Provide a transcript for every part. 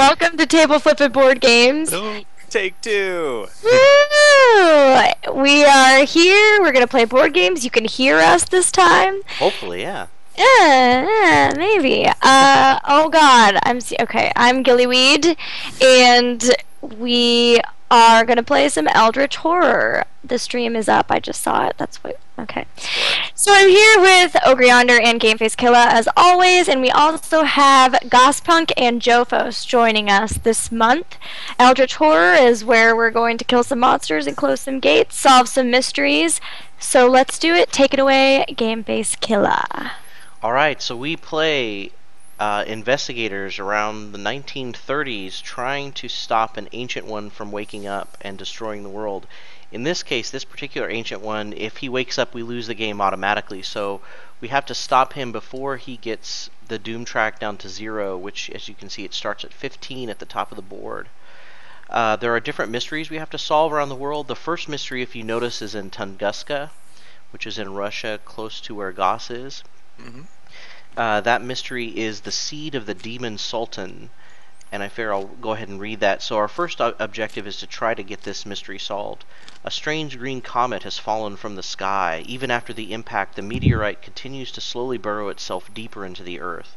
welcome to Table Flippin' Board Games. Take two. Woo! We are here. We're gonna play board games. You can hear us this time. Hopefully, yeah. Yeah, maybe. Oh God, okay. I'm Gillyweed, and we are gonna play some Eldritch Horror. The stream is up. I just saw it. That's what. Okay. So I'm here with Ogre Yonder and Gameface Killa as always, and we also have Gospunk and Jophos joining us this month. Eldritch Horror is where we're going to kill some monsters and close some gates, solve some mysteries. So let's do it. Take it away, Gameface Killa. Alright, so we play investigators around the 1930s trying to stop an ancient one from waking up and destroying the world. In this case, this particular ancient one, if he wakes up, we lose the game automatically. So we have to stop him before he gets the doom track down to 0, which, as you can see, it starts at 15 at the top of the board. There are different mysteries we have to solve around the world. The first mystery, if you notice, is in Tunguska, which is in Russia, close to where Goss is. That mystery is the seed of the demon sultan, and I figure I'll go ahead and read that. So our first objective is to try to get this mystery solved. A strange green comet has fallen from the sky. Even after the impact, the meteorite continues to slowly burrow itself deeper into the earth.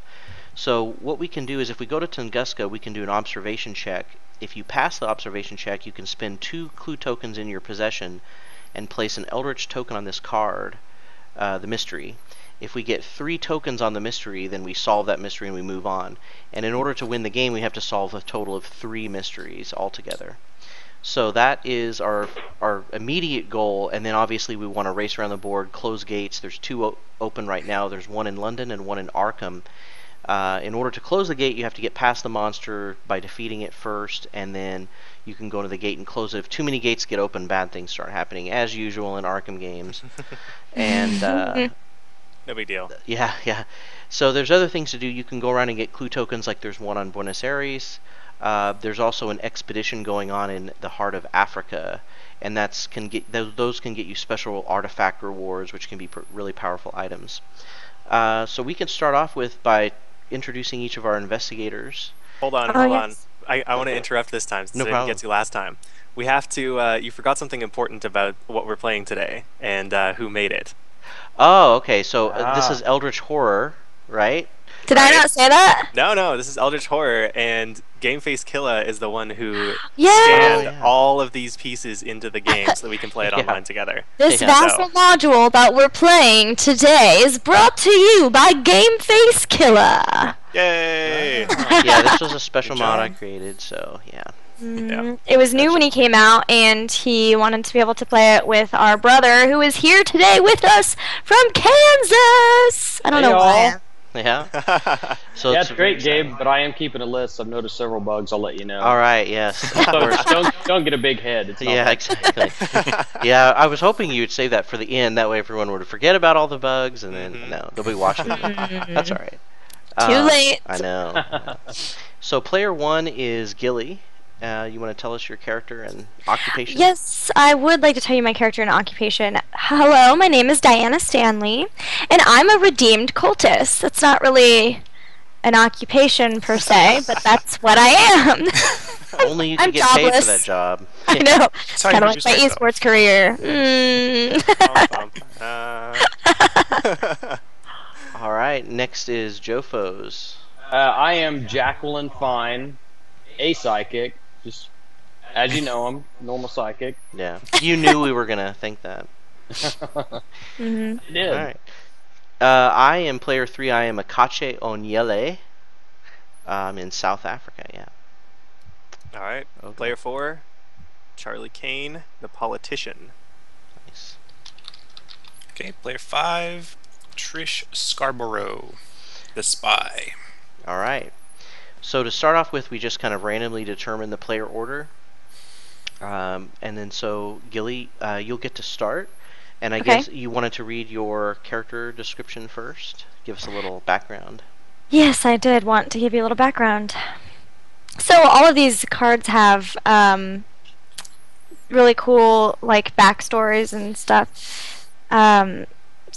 So what we can do is, if we go to Tunguska, we can do an observation check. If you pass the observation check, you can spend 2 clue tokens in your possession and place an Eldritch token on this card, the mystery. If we get 3 tokens on the mystery, then we solve that mystery and we move on. And in order to win the game, we have to solve a total of 3 mysteries altogether. So that is our immediate goal, and then obviously we want to race around the board, close gates. There's 2 open right now. There's one in London and one in Arkham. In order to close the gate, you have to get past the monster by defeating it first, and then you can go to the gate and close it. If too many gates get open, bad things start happening, as usual in Arkham games. And no big deal. Yeah. So there's other things to do. You can go around and get clue tokens, like there's one on Buenos Aires. There's also an expedition going on in the heart of Africa, and those can get you special artifact rewards, which can be really powerful items. So we can start off by introducing each of our investigators. Hold on. Yes. I want to interrupt this time since No I problem. didn't get to last time. We have to. You forgot something important about what we're playing today and who made it. Oh, okay. So this is Eldritch Horror, right? Did I not say that? No. This is Eldritch Horror, and Gameface Killa is the one who Yeah. scanned all of these pieces into the game so that we can play it online together. This Yeah. vassal module that we're playing today is brought to you by Gameface Killa. Yay! Yeah, this was a special Good mod I job. created, so yeah. Yeah. It was new when he came out, and he wanted to be able to play it with our brother, who is here today with us from Kansas. I don't know why. Yeah. So Yeah, it's a great game, but I am keeping a list. I've noticed several bugs. I'll let you know. All right. Yes. So don't get a big head. It's not Yeah, like- exactly. Yeah, I was hoping you'd save that for the end. That way, everyone would forget about all the bugs, and then no, they'll be watching. That's all right. Too late. I know. So player 1 is Gilly. You want to tell us your character and occupation? Yes, I would like to tell you my character and occupation. Hello, my name is Diana Stanley, and I'm a redeemed cultist. That's not really an occupation per se, but that's what I am. Only you can I'm get paid for jobless. that job. I know. That's how you Kind of lose like my yourself. esports career. All right. Next is Jophos. I am Jacqueline Fine, a psychic, just as you know him, normal psychic. Yeah. You knew we were gonna think that. I Mhm. did. All right. I am player 3. I am Akache Onyele. I'm in South Africa. Yeah. All right. Okay. Player 4, Charlie Kane, the politician. Nice. Okay, player 5, Trish Scarborough, the spy. All right. So to start off with, we just kind of randomly determine the player order. And then so, Gilly, you'll get to start. And I Okay. guess you wanted to read your character description first. Give us a little background. Yes, I did want to give you a little background. So all of these cards have really cool like backstories and stuff.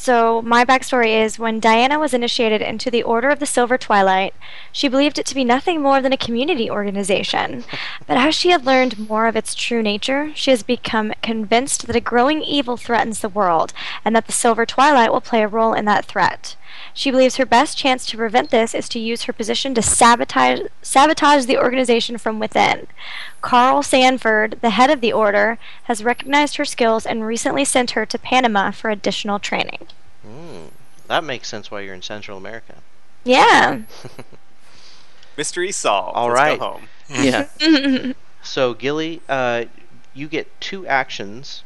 So my backstory is when Diana was initiated into the Order of the Silver Twilight, she believed it to be nothing more than a community organization. But as she had learned more of its true nature, she has become convinced that a growing evil threatens the world, and that the Silver Twilight will play a role in that threat. She believes her best chance to prevent this is to use her position to sabotage the organization from within. Carl Sanford, the head of the order, has recognized her skills and recently sent her to Panama for additional training. That makes sense why you're in Central America. Yeah. Mystery solved. All Let's right. go home. Yeah. So, Gilly, you get 2 actions,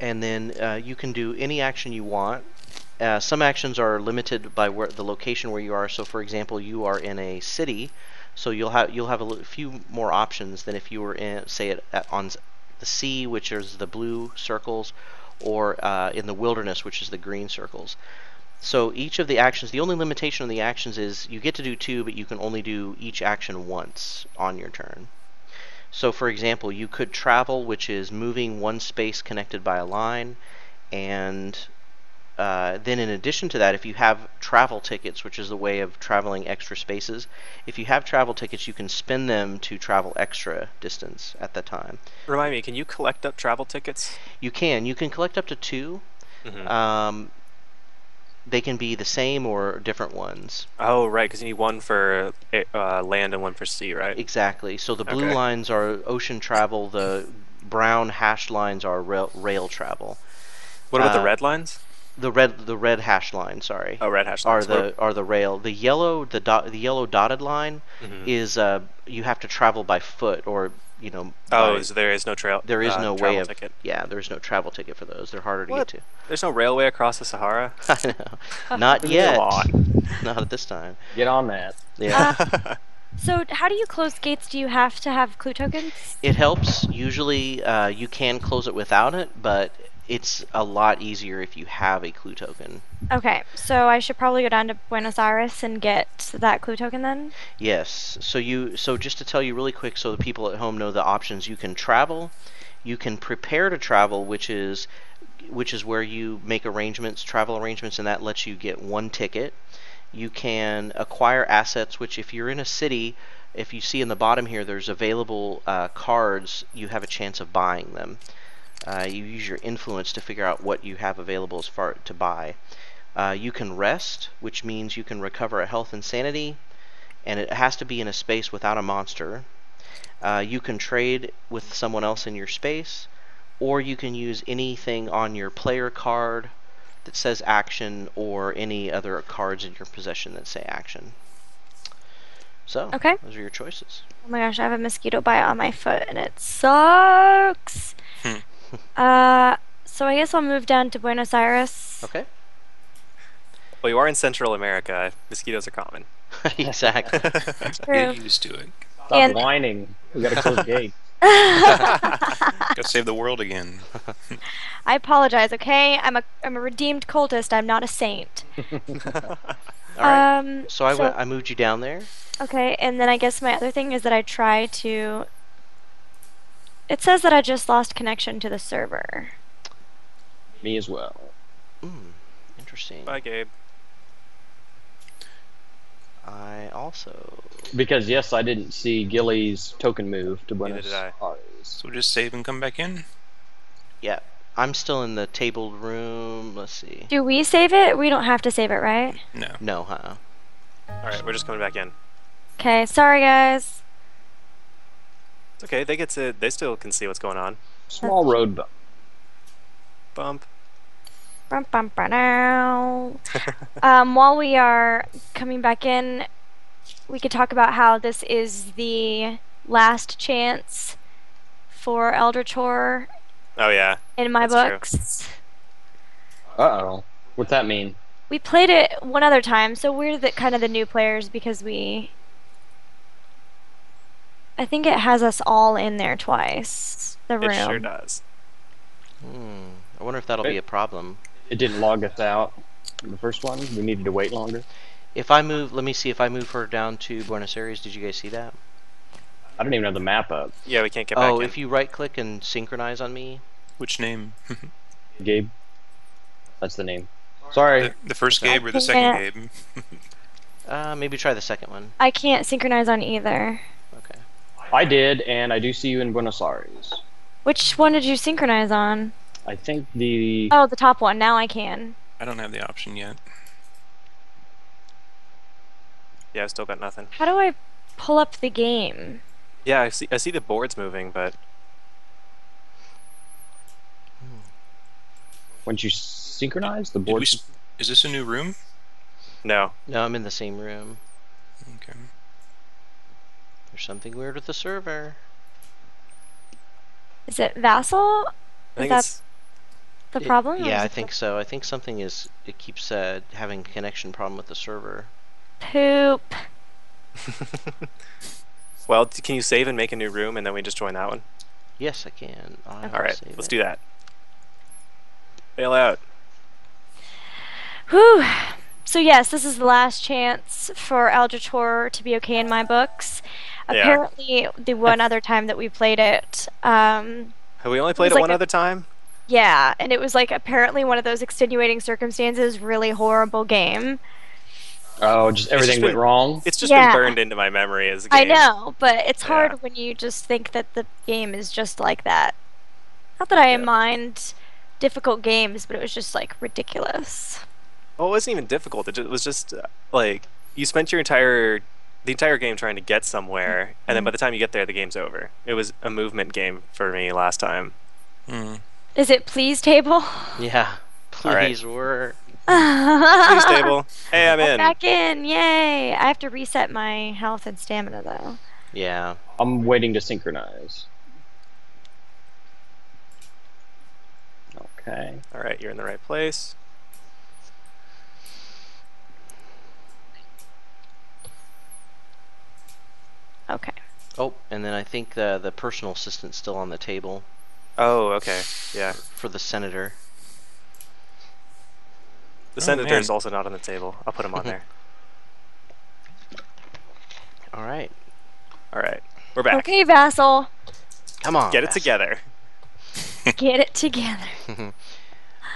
and then you can do any action you want. Some actions are limited by the location where you are. So, for example, you are in a city, so you'll have a few more options than if you were in, say, on the sea, which is the blue circles, or in the wilderness, which is the green circles. So each of the actions, the only limitation on the actions is you get to do 2, but you can only do each action once on your turn. So, for example, you could travel, which is moving one space connected by a line, and then in addition to that, if you have travel tickets, which is the way of traveling extra spaces, if you have travel tickets, you can spend them to travel extra distance at the time. Remind me, can you collect up travel tickets? You can collect up to 2. Mm-hmm. They can be the same or different ones. Oh, right, because you need one for land and one for sea, right? Exactly. So the blue Okay. lines are ocean travel, the brown hashed lines are rail travel. What about the red lines? The red hashed line, sorry. Oh, red hash lines. are the rail. The yellow yellow dotted line is you have to travel by foot, or Oh, so there is no trail. there is no way travel of ticket. Yeah, there's no travel ticket for those. They're harder to What? get to. There's no railway across the Sahara. I know. Not yet. Come on. Not at this time. Get on that. Yeah. So how do you close gates? Do you have to have clue tokens? It helps. Usually you can close it without it, but it's a lot easier if you have a clue token. Okay, so I should probably go down to Buenos Aires and get that clue token then? Yes. So just to tell you really quick, so the people at home know the options: you can travel, you can prepare to travel, which is where you make travel arrangements, and that lets you get 1 ticket. You can acquire assets, which if you're in a city, if you see in the bottom here, there's available cards. You have a chance of buying them. You use your influence to figure out what you have available as far to buy. You can rest, which means you can recover a health and sanity, and it has to be in a space without a monster. You can trade with someone else in your space, or you can use anything on your player card that says action, or any other cards in your possession that say action. So, Okay. those are your choices. Oh my gosh, I have a mosquito bite on my foot and it sucks. So I guess I'll move down to Buenos Aires. Okay. Well, you are in Central America. Mosquitoes are common. Exactly. True. Get used to it. Stop And- whining. We gotta close the gate. Gotta save the world again. I apologize, okay? I'm a redeemed cultist. I'm not a saint. All right. So so- I moved you down there. Okay, and then I guess my other thing is that I try to... It says that I just lost connection to the server. Me as well. Interesting. Bye, Gabe. I also... Because yes, I didn't see Gilly's token move to Neither Buenos did I. Aires. So just save and come back in. Yeah. I'm still in the tabled room. Let's see. Do we save it? We don't have to save it, right? No. No, huh? All right, we're just coming back in. Okay, sorry guys. It's okay. They still can see what's going on. Small road bump. Bump. Bum, bum, ba, now. While we are coming back in, we could talk about how this is the last chance for Eldritch Horror Oh yeah. in my That's true. books. Uh-oh. What's that mean? We played it one other time, so we're kind of the new players because I think it has us all in there twice. The room. It sure does. I wonder if that'll be a problem. It didn't log us out in the first one. We needed to wait longer. If I move, let me see if I move her down to Buenos Aires. Did you guys see that? I don't even have the map up. Yeah, we can't get back Oh, in. if you right click and synchronize on me. Which name? Gabe? That's the name. Sorry. The first Okay. Gabe or the second Yeah. Gabe? Maybe try the second one. I can't synchronize on either. Okay. I did, and I do see you in Buenos Aires. Which one did you synchronize on? I think the... Oh, the top one. Now I can. I don't have the option yet. Yeah, I've still got nothing. How do I pull up the game? Yeah, I see the boards moving, but Once you synchronize, the Did board... is this a new room? no. No, I'm in the same room. Okay. There's something weird with the server. Is it Vassal? I think that it's the problem? or Yeah, is I it think so. I think something is. It keeps having a connection problem with the server. Poop. Well, can you save and make a new room and then we just join that one? Yes, I can. All right, let's do that. Bail out. Whew. So yes, this is the last chance for Eldritch Horror to be okay in my books. Yeah. Apparently, the one other time that we played it, Have we only played it like one a- other time? yeah, and it was like apparently one of those extenuating circumstances, really horrible game. Oh, just everything went been- wrong? It's just Yeah. been burned into my memory as a game. I know, but it's hard Yeah. when you just think that the game is just like that. Not that I Yeah. mind difficult games, but it was just like ridiculous. Well, it wasn't even difficult. It was just like you spent the entire game trying to get somewhere, and then by the time you get there, the game's over. It was a movement game for me last time. Hmm. Is it please table? Yeah. All right. Please work. Please, table. Hey, I'm in. Back in, yay! I have to reset my health and stamina though. Yeah. I'm waiting to synchronize. Okay. All right, you're in the right place. Okay. Oh, and then I think the personal assistant's still on the table Oh, okay. Yeah. for the senator. The Oh, senator is man. also not on the table. I'll put him on there. All right. All right, we're back. Okay, Vassal, Come on. Get it Vassal. together. get it together.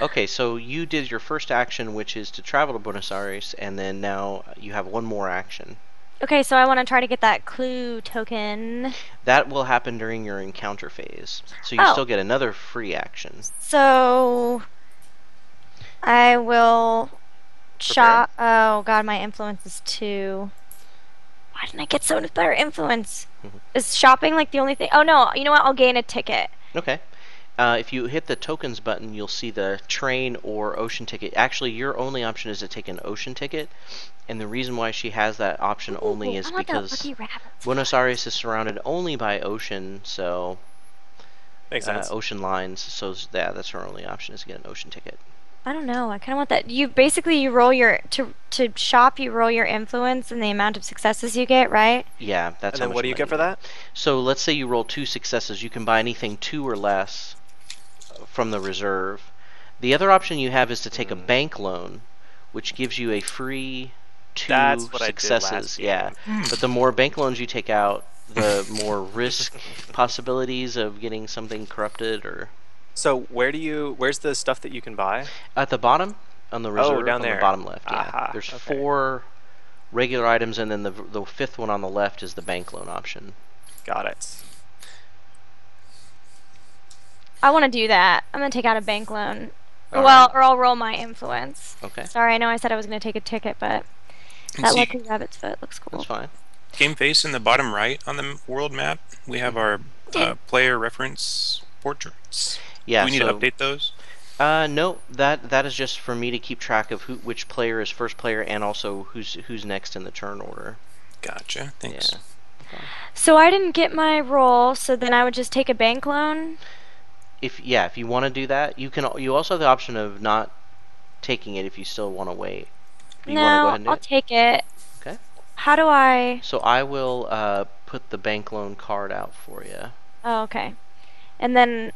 Okay, so you did your first action, which is to travel to Buenos Aires, and then now you have one more action. Okay, so I want to try to get that clue token. That will happen during your encounter phase. So you Oh. still get another free action. So I will shop. Oh god, my influence is 2. Why didn't I get so much better influence? Is shopping like the only thing? Oh no, you know what? I'll gain a ticket. Okay. If you hit the tokens button, you'll see the train or ocean ticket. Actually, your only option is to take an ocean ticket. And the reason why she has that option only Ooh, is I want that because lucky rabbit. Buenos Aires is surrounded only by ocean, so Makes sense. ocean lines. So yeah, that's her only option is to get an ocean ticket. I don't know. I kind of want that. You basically you roll your to shop. You roll your influence and the amount of successes you get, right? Yeah, that's And how then much what do you money get for that? So let's say you roll 2 successes. You can buy anything 2 or less from the reserve. The other option you have is to take a bank loan, which gives you a free 2 That's what I did successes. last Yeah, but the more bank loans you take out, the more risk possibilities of getting something corrupted or. So where's the stuff that you can buy? At the bottom on the reserve, down on there. the bottom left. Yeah, Aha, there's okay. 4 regular items, and then the 5th one on the left is the bank loan option. Got it. I want to do that. I'm gonna take out a bank loan. All Well, or I'll roll my influence. Okay, Sorry, I know I said I was gonna take a ticket, but And that see, lucky rabbit's foot looks cool. that's fine. game face in the bottom right on the world map, we have our player reference portraits. Yeah. Do we need so, to update those? No, that is just for me to keep track of which player is first player and also who's next in the turn order. Gotcha. Thanks. Yeah. So I didn't get my roll, so then I would just take a bank loan. If you want to do that, you also have the option of not taking it if you still want to wait. You want to go No, ahead and do I'll it? take it. Okay. How do I? So I will put the bank loan card out for you. Oh, okay. And then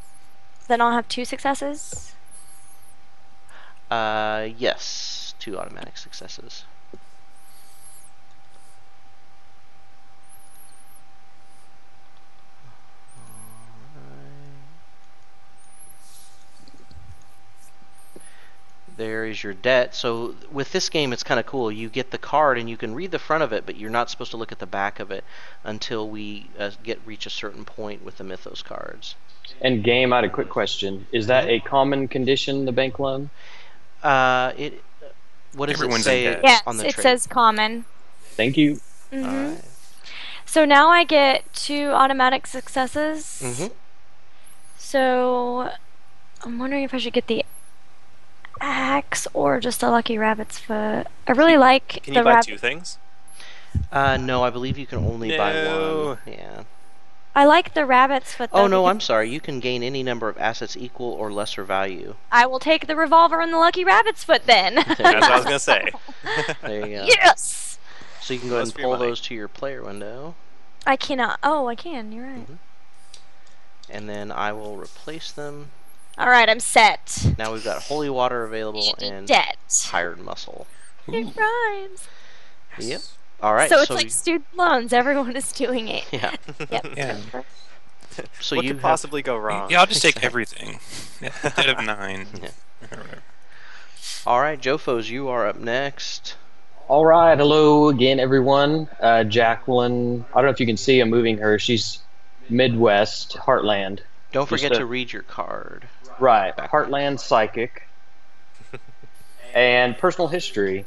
I'll have 2 successes. Yes, 2 automatic successes. There is your debt. So with this game, it's kind of cool. You get the card and you can read the front of it, but you're not supposed to look at the back of it until we reach a certain point with the Mythos cards. And game, I had a quick question. Is that a common condition, the bank loan? What does Everyone's it say in debt. Yes, on the it trade? says common. Thank you. Mhm. All right. So now I get 2 automatic successes. Mm-hmm. So I'm wondering if I should get the axe or just a lucky rabbit's foot. I really like Can the you buy rabbit. 2 things? No, I believe you can only buy No. one. Yeah. I like the rabbit's foot. Oh though, no, because I'm sorry. You can gain any number of assets equal or lesser value. I will take the revolver and the lucky rabbit's foot then. That's what I was gonna say. There you go. Yes. So you can go ahead Most and for your pull money. those to your player window, I cannot. Oh, I can. You're right. and then I will replace them. All right, I'm set. Now we've got holy water available and Debt. hired muscle. It rhymes. Yep. All right. So it's so like student loans. Everyone is doing it. yeah. Yep. Yeah. So What you could have possibly go wrong? Yeah, I'll just take everything. Instead of 9. Yeah. Or whatever. All right, Jofos, you are up next. All right, hello again, everyone. Jacqueline, I don't know if you can see, I'm moving her. She's Midwest, Heartland. Don't Just forget a- to read your card. Right, Heartland Psychic. And personal history.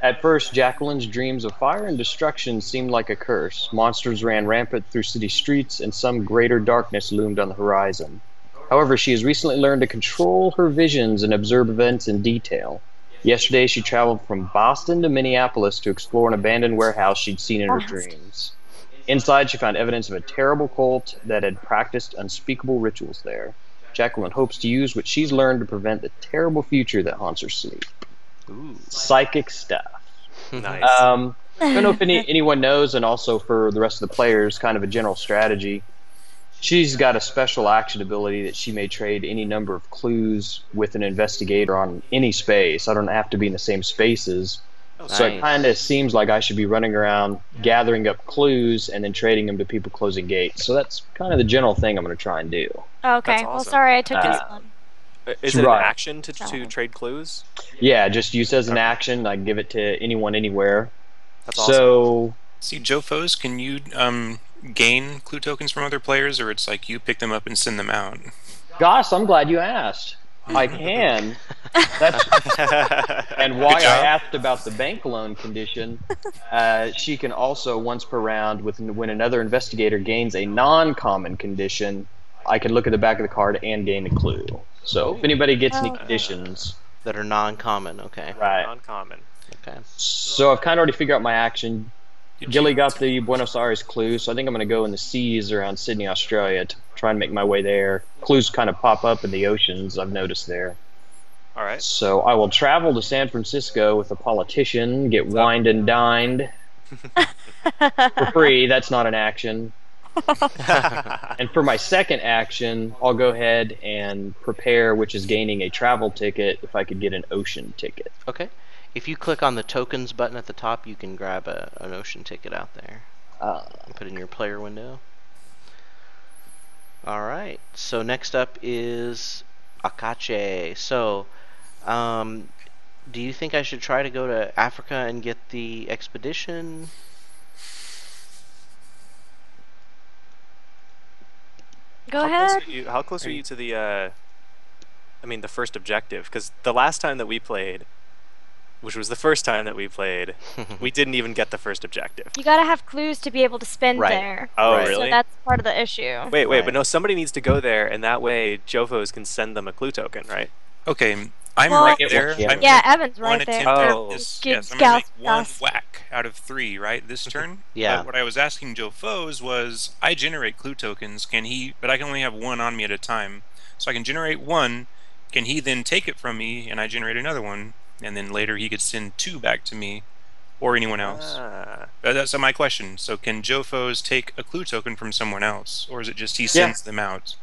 At first, Jacqueline's dreams of fire and destruction seemed like a curse. Monsters ran rampant through city streets, and some greater darkness loomed on the horizon. However, she has recently learned to control her visions and observe events in detail. Yesterday, she traveled from Boston to Minneapolis to explore an abandoned warehouse she'd seen in her dreams. Inside, she found evidence of a terrible cult that had practiced unspeakable rituals there. Jacqueline hopes to use what she's learned to prevent the terrible future that haunts her sleep. Ooh. Psychic stuff. Nice. I don't know if anyone knows, and also for the rest of the players, kind of a general strategy. She's got a special action ability that she may trade any number of clues with an investigator on any space. I don't have to be in the same spaces. So it Nice. kind of seems like I should be running around gathering up clues and then trading them to people closing gates. So that's kind of the general thing I'm going to try and do. Okay. That's Well, awesome. sorry I took this Uh, one. Is it right. an action to trade clues? Yeah, just use as an action. I give it to anyone, anywhere. That's awesome. So See, Jofos, can you gain clue tokens from other players, or it's like you pick them up and send them out? Gosh, I'm glad you asked. I can. That's and why Good I job. asked about the bank loan condition. She can also, once per round, when another investigator gains a non-common condition, I can look at the back of the card and gain a clue. So if anybody gets any Oh. conditions, That are non-common. Okay. right. Uncommon. Okay. So I've kind of already figured out my action. Did Gilly you- got the Buenos Aires clue, so I think I'm going to go in the seas around Sydney, Australia, to try and make my way there. Clues kind of pop up in the oceans, I've noticed there. All right. So I will travel to San Francisco with a politician, get wined and dined for free. That's not an action. And for my second action, I'll go ahead and prepare, which is gaining a travel ticket, if I could get an ocean ticket. Okay. If you click on the tokens button at the top, you can grab an ocean ticket out there and put it in your player window. All right. So next up is Akache. So, do you think I should try to go to Africa and get the expedition? Go How ahead. close are you, how close are you to the the first objective? Because the last time that we played, which was the first time that we played, we didn't even get the first objective. You gotta have clues to be able to spend Right. there. Oh, Right. really? So that's part of the issue. Wait, Right. but no, somebody needs to go there, and that way Jofos can send them a clue token, right? Okay, I'm Well- right there. Yeah. I'm Yeah, gonna Evan's one right there. attempt at Oh. this. Good Yes, I'm gonna make scout one stuff. whack out of 3, right? This turn. Yeah. But what I was asking Joe Foes was, I generate clue tokens. Can he? But I can only have one on me at a time. So I can generate one. Can he then take it from me, and I generate another one, and then later he could send 2 back to me, or anyone else? Ah. That's my question. So can Joe Foes take a clue token from someone else, or is it just he sends them out?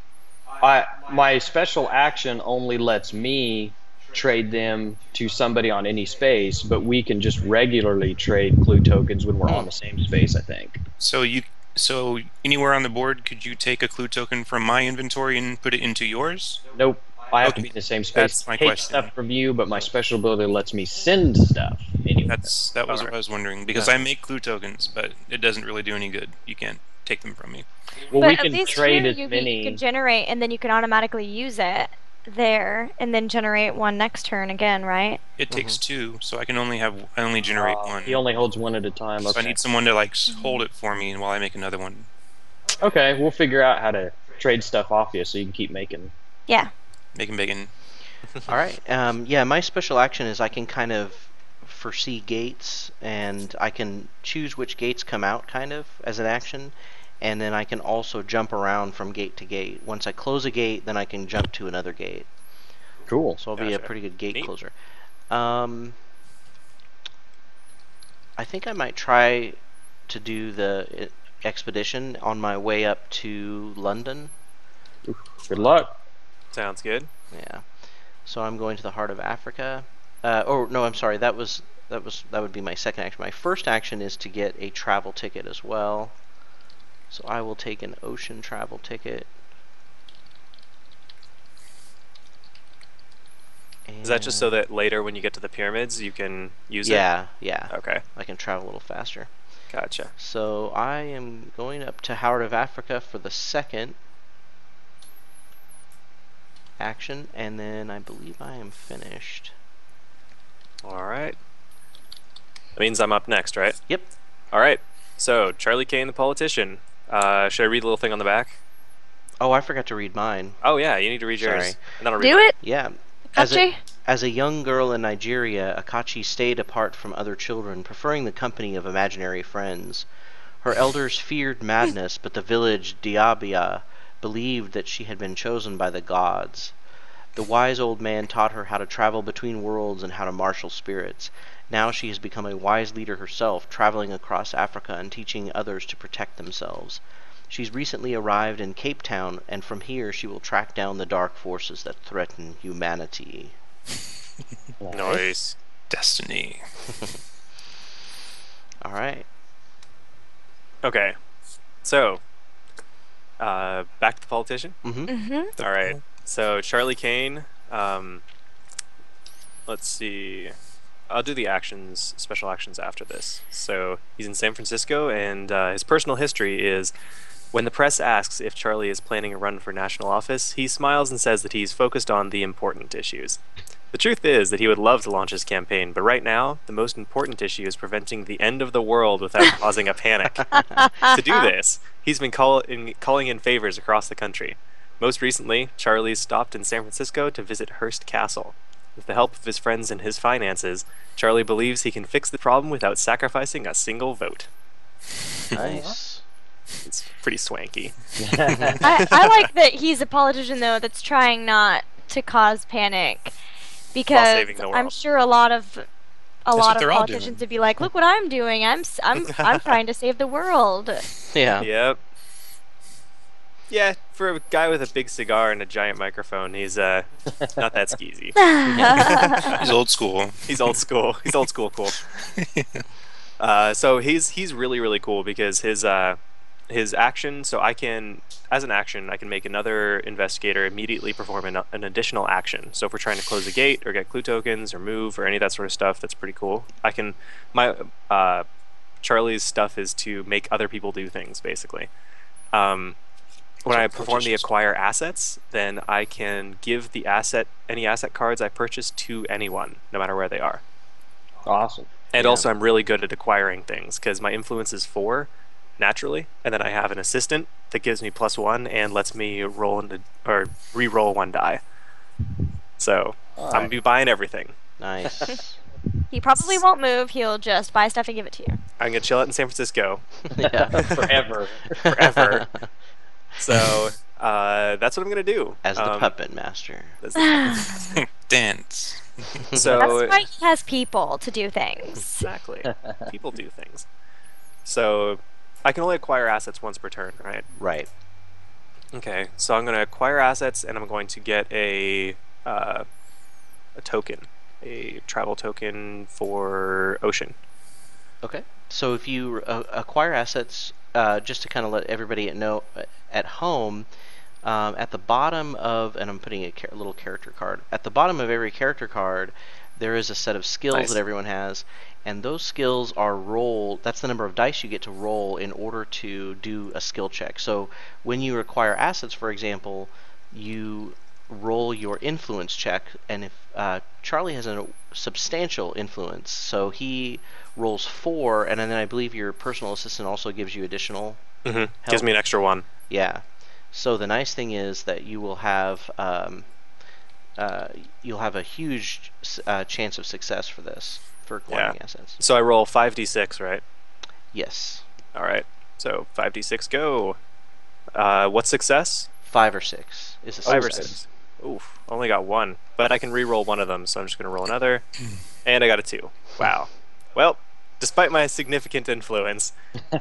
My special action only lets me trade them to somebody on any space, but we can just regularly trade clue tokens when we're on the same space, I think. So anywhere on the board, could you take a clue token from my inventory and put it into yours? Nope. I have to Okay, be in the same space that's to my take question. stuff from you, but my special ability lets me send stuff anywhere. That was what Alright. I was wondering, because I make clue tokens, but it doesn't really do any good. You can't take them from me. Well, But we at can least trade here as you many. can generate, and then you can automatically use it there, and then generate one next turn again, right? It takes 2, so I only generate 1. He only holds one at a time. So I Okay. need someone to hold it for me while I make another one. Okay, we'll figure out how to trade stuff off you so you can keep making. Yeah. Making bacon. All right. Yeah, my special action is I can kind of foresee gates, and I can choose which gates come out kind of as an action, and then I can also jump around from gate to gate. Once I close a gate, then I can jump to another gate. Cool. So I'll be a Gotcha. pretty good gate Neat. closer. I think I might try to do the expedition on my way up to London. Good luck. Sounds good. Yeah. So I'm going to the heart of Africa. Oh no, I'm sorry. That would be my second action. My first action is to get a travel ticket as well. So I will take an ocean travel ticket. Is that just so that later when you get to the pyramids you can use Yeah. it? Okay, I can travel a little faster. gotcha. So I am going up to Heart of Africa for the second action, and then I believe I am finished. Alright. That means I'm up next, right? Yep. Alright, so Charlie Kane the politician. Should I read the little thing on the back? Oh, I forgot to read mine. Oh yeah, you need to read yours. Sorry. And then I'll read Do mine. it, Yeah. Kachi. As a young girl in Nigeria, Akachi stayed apart from other children, preferring the company of imaginary friends. Her elders feared madness, but the village Diabia believed that she had been chosen by the gods. The wise old man taught her how to travel between worlds and how to marshal spirits. Now she has become a wise leader herself, traveling across Africa and teaching others to protect themselves. She's recently arrived in Cape Town, and from here she will track down the dark forces that threaten humanity. Nice. Destiny. All right. Okay, so back to the politician. Mm-hmm. All right. So Charlie Kane. Let's see. I'll do the actions, special actions after this. So he's in San Francisco, and his personal history is: when the press asks if Charlie is planning a run for national office, he smiles and says that he's focused on the important issues. The truth is that he would love to launch his campaign, but right now, the most important issue is preventing the end of the world without causing a panic. To do this, he's been calling in favors across the country. Most recently, Charlie stopped in San Francisco to visit Hearst Castle. With the help of his friends and his finances, Charlie believes he can fix the problem without sacrificing a single vote. Nice. It's pretty swanky. I like that he's a politician though that's trying not to cause panic, because saving the I'm world. sure a lot of what they're all politicians doing. would be like, "Look what I'm doing! I'm trying to save the world." Yeah. Yep. Yeah, for a guy with a big cigar and a giant microphone, he's not that skeezy. He's old school. He's old school. He's old school cool. So he's really really cool because his action. So I can, as an action, I can make another investigator immediately perform an additional action. So if we're trying to close a gate or get clue tokens or move or any of that sort of stuff, that's pretty cool. I can Charlie's stuff is to make other people do things basically. When I perform the acquire assets, then I can give the any asset cards I purchase to anyone, no matter where they are. Awesome. And Yeah. also I'm really good at acquiring things because my influence is 4 naturally, and then I have an assistant that gives me +1 and lets me re-roll 1 die. So I'm gonna be buying everything. Nice. He probably won't move. He'll just buy stuff and give it to you. I'm gonna chill out in San Francisco Yeah. Forever. forever. So that's what I'm gonna do As the puppet master. Dance. So That's why he has people to do things. exactly, people do things. So I can only acquire assets once per turn, right? Right. Okay, so I'm going to acquire assets, and I'm going to get a token, a travel token for Ocean. Okay. So if you acquire assets, just to kind of let everybody know at home, At the bottom of, and I'm putting a little character card. At the bottom of every character card, there is a set of skills Nice. that everyone has, and those skills are rolled. That's the number of dice you get to roll in order to do a skill check. So when you acquire assets, for example, you roll your influence check, and if Charlie has a substantial influence, so he rolls 4, and then I believe your personal assistant also gives you additional help. Gives me an extra 1. Yeah. So the nice thing is that you will have you'll have a huge chance of success for this, for acquiring assets. So I roll 5d6, right? Yes. All right. So 5d6 go. What's success? 5 or 6 is a 5 or success. 6. Oof, only got 1. But I can re-roll one of them, so I'm just going to roll another. And I got a 2. Wow. Well, despite my significant influence,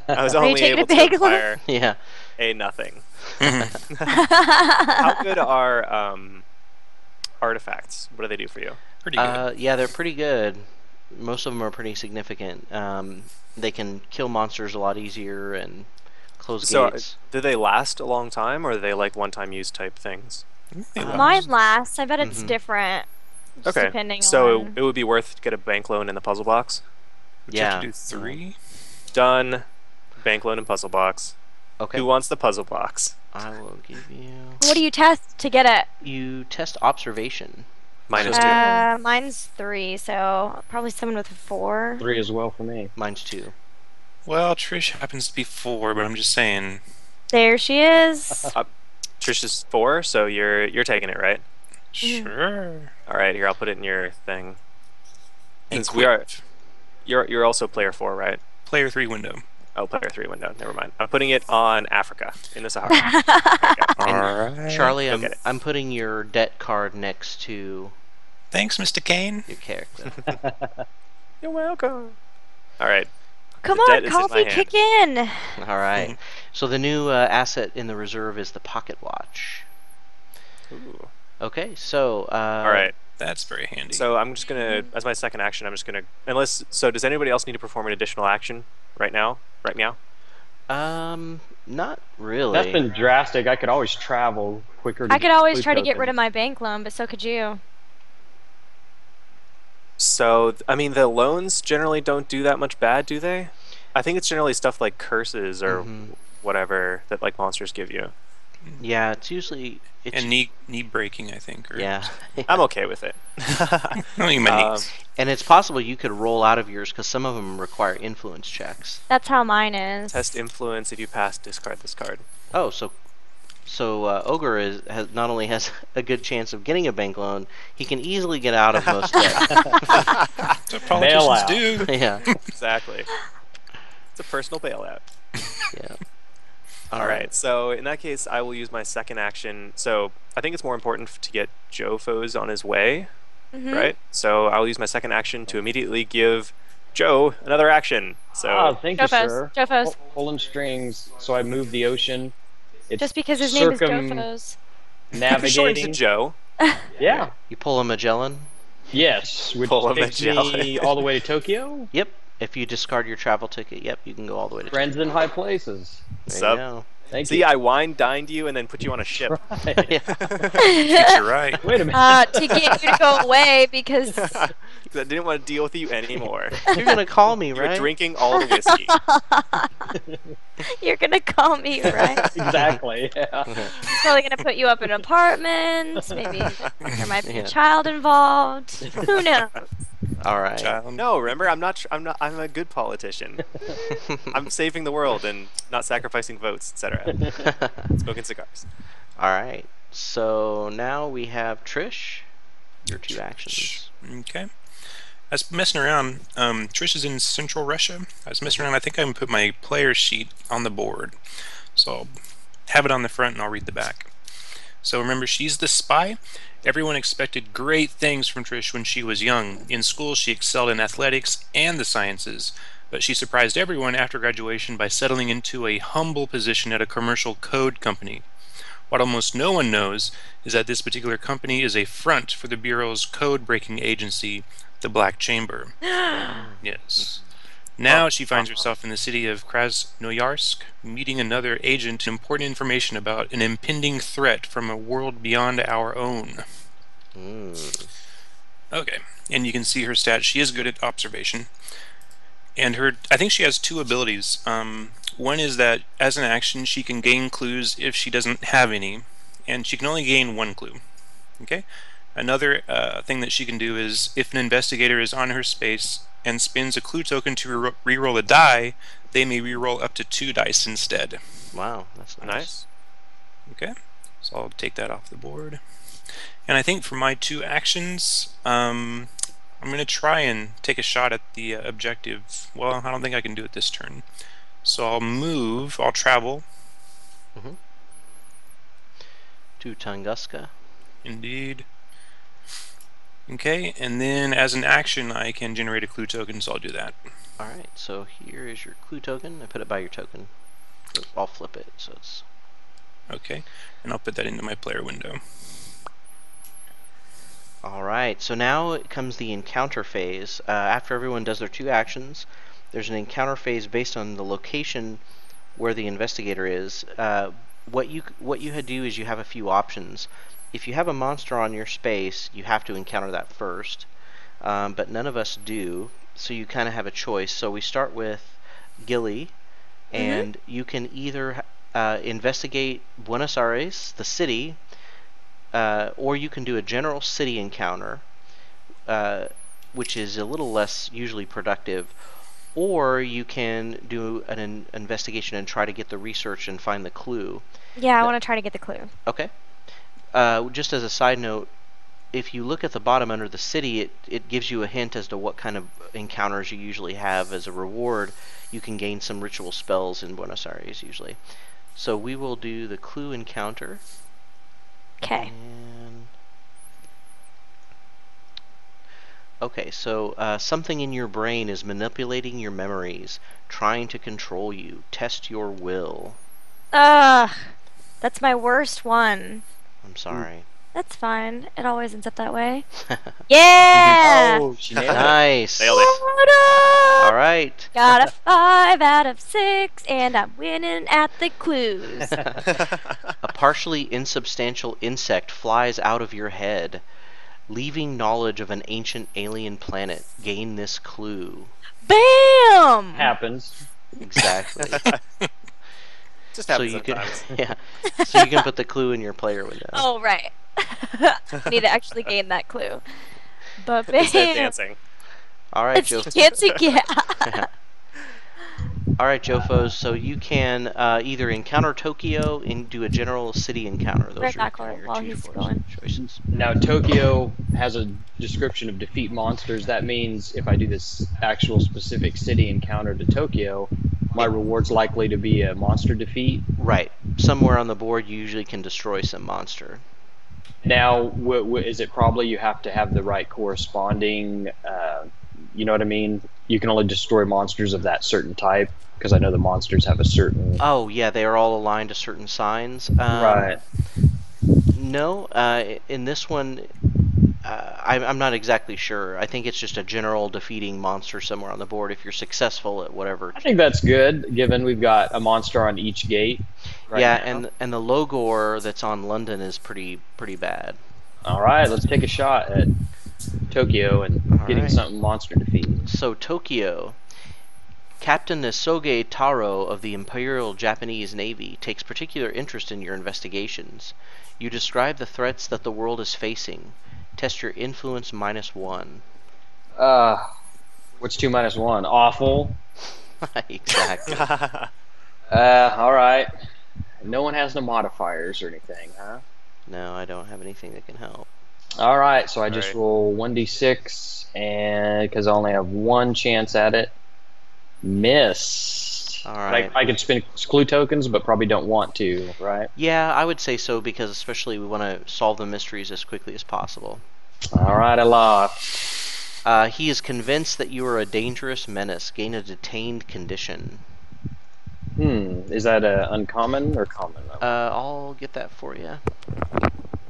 I was Are you only taking able a to big acquire Yeah. a nothing. How good are artifacts? What do they do for you? Pretty good. Yeah, they're pretty good. Most of them are pretty significant. They can kill monsters a lot easier and close So, gates. do they last a long time, or are they like one-time use type things? Mine lasts. I bet it's Mhm. different. Just Okay, depending so on. it would be worth to get a bank loan in the puzzle box. Would you Yeah. have to do 3? Done. Bank loan and puzzle box. Okay. Who wants the puzzle box? I will give you. What do you test to get it? You test observation. -2. Mine's 3, so probably someone with a 4. 3 as well for me. Mine's 2. Well, Trish happens to be 4, but I'm just saying. There she is. Trish is 4, so you're taking it, right? Sure. All right, here I'll put it in your thing. Since we are, you're also player 4, right? Player 3 window. Oh, player 3 window. Never mind. I'm putting it on Africa in the Sahara. Alright. Charlie, Go get it. I'm putting your debt card next to Thanks, Mr. Kane. your character. You're welcome. All right. Come The on, debt is in my coffee, hand. kick in. All right. So the new asset in the reserve is the pocket watch. Ooh. Okay, so All right. That's very handy. So I'm just gonna, as my second action, I'm just gonna, unless. So does anybody else need to perform an additional action right now? Right now? Not really. That's been drastic. I could always travel quicker. I could always try to get tokens. rid of my bank loan, but so could you. So I mean, the loans generally don't do that much bad, do they? I think it's generally stuff like curses or whatever that like monsters give you. Yeah, it's usually and knee breaking, I think. Or yeah. I'm okay with it. I don't even my knees. And it's possible you could roll out of yours because some of them require influence checks. That's how mine is. Test influence. If you pass, discard this card. Oh, so Ogre has not only has a good chance of getting a bank loan, he can easily get out of most debt. That's what politicians do. Yeah. Exactly. It's a personal bailout. Yeah. All right. So in that case, I will use my second action. So I think it's more important to get Jofos on his way, right? So I'll use my second action to immediately give Joe another action. So Thank you, sir. Jofos. Pulling strings. So I moved the ocean. It's Just because his name is circum- Jofos. short to Navigating. Joe. Yeah. You pull a Magellan. Yes. Which Pull a takes me Magellan. all the way to Tokyo. Yep. If you discard your travel ticket, yep, you can go all the way to Friends in high places. There Sup? you go. Thank See, you. I wine dined you and then put you on a ship. Yeah. Treat you right. Wait a minute. To get you to go away because I didn't want to deal with you anymore. You're gonna call me, You were right? drinking all the whiskey. you're gonna call me, right? Exactly. Yeah. He's probably gonna put you up in an apartment. Maybe there might be Yeah. a child involved. Who knows? All right. Child. No, remember, I'm not. I'm a good politician. I'm saving the world and not sacrificing votes, etc. Smoking cigars. All right. So now we have Trish. Your 2 actions. Okay. I was messing around. Trish is in Central Russia. I was messing around. I think I can put my player sheet on the board. So I'll have it on the front and I'll read the back. So remember, she's the spy. Everyone expected great things from Trish when she was young. In school, she excelled in athletics and the sciences. But she surprised everyone after graduation by settling into a humble position at a commercial code company. What almost no one knows is that this particular company is a front for the Bureau's code-breaking agency, the Black Chamber. Yes. Now she finds herself in the city of Krasnoyarsk, meeting another agent and important information about an impending threat from a world beyond our own. Okay, and you can see her stats. She is good at observation. And I think she has 2 abilities. One is that as an action, she can gain clues if she doesn't have any, and she can only gain 1 clue. Okay? Another thing that she can do is if an investigator is on her space and spins a clue token to reroll a die, they may reroll up to 2 dice instead. Wow, that's nice. Okay, so I'll take that off the board. And I think for my 2 actions, I'm going to try and take a shot at the objective. Well, I don't think I can do it this turn. So I'll travel. To Tunguska. Indeed. Okay, and then as an action, I can generate a clue token, so I'll do that. Alright, so here is your clue token. I put it by your token. I'll flip it, so it's... Okay, and I'll put that into my player window. Alright, so now it comes the encounter phase. After everyone does their 2 actions, there's an encounter phase based on the location where the investigator is. What you do is you have a few options. If you have a monster on your space, you have to encounter that first, but none of us do, so you kind of have a choice. So we start with Gilly, and you can either investigate Buenos Aires, the city, or you can do a general city encounter, which is a little less usually productive, or you can do an investigation and try to get the research and find the clue. Yeah, I want to try to get the clue. Okay. Just as a side note, if you look at the bottom under the city, it gives you a hint as to what kind of encounters you usually have. As a reward, you can gain some ritual spells in Buenos Aires usually. So we will do the clue encounter. Okay. Okay, so something in your brain is manipulating your memories, trying to control you. Test your will. Ugh, that's my worst one. I'm sorry. That's fine. It always ends up that way. Yeah! Oh, she nailed it. Nice. Nailed it. What up? All right. Got a 5 out of 6, and I'm winning at the clues. A partially insubstantial insect flies out of your head, leaving knowledge of an ancient alien planet. Gain this clue. Bam! Happens. Exactly. Just happens you can, sometimes. yeah. So you can put the clue in your player window. Oh, right. Need to actually gain that clue. But Instead of bam! dancing. All right, It's Joe. dancing, yeah. All right, Jofos. So you can either encounter Tokyo and do a general city encounter. Those Right are back kind of your while 2 he's choices. going. Now, Tokyo has a description of defeat monsters. That means if I do this actual specific city encounter to Tokyo, my reward's likely to be a monster defeat. Right. Somewhere on the board, you usually can destroy some monster. Now, is it probably you have to have the right corresponding, you know what I mean? You can only destroy monsters of that certain type, because I know the monsters have a certain... Oh, yeah, they are all aligned to certain signs. Right. No, in this one, I'm not exactly sure. I think it's just a general defeating monster somewhere on the board if you're successful at whatever. I think that's good, given we've got a monster on each gate. Right yeah, now. and the Logor that's on London is pretty bad. All right, let's take a shot at Tokyo and getting right. something monster defeat. So Tokyo, Captain Nesoge Taro of the Imperial Japanese Navy takes particular interest in your investigations. You describe the threats that the world is facing. Test your influence -1. What's 2 minus 1? Awful. Exactly. All right. No one has no modifiers or anything, huh? No, I don't have anything that can help. All right, so I just Right. roll 1d6, and because I only have 1 chance at it, miss. All right. I could spend clue tokens, but probably don't want to, right? Yeah, I would say so because especially we want to solve the mysteries as quickly as possible. All right, I lost. He is convinced that you are a dangerous menace. Gain a detained condition. Is that uncommon or common? I'll get that for you.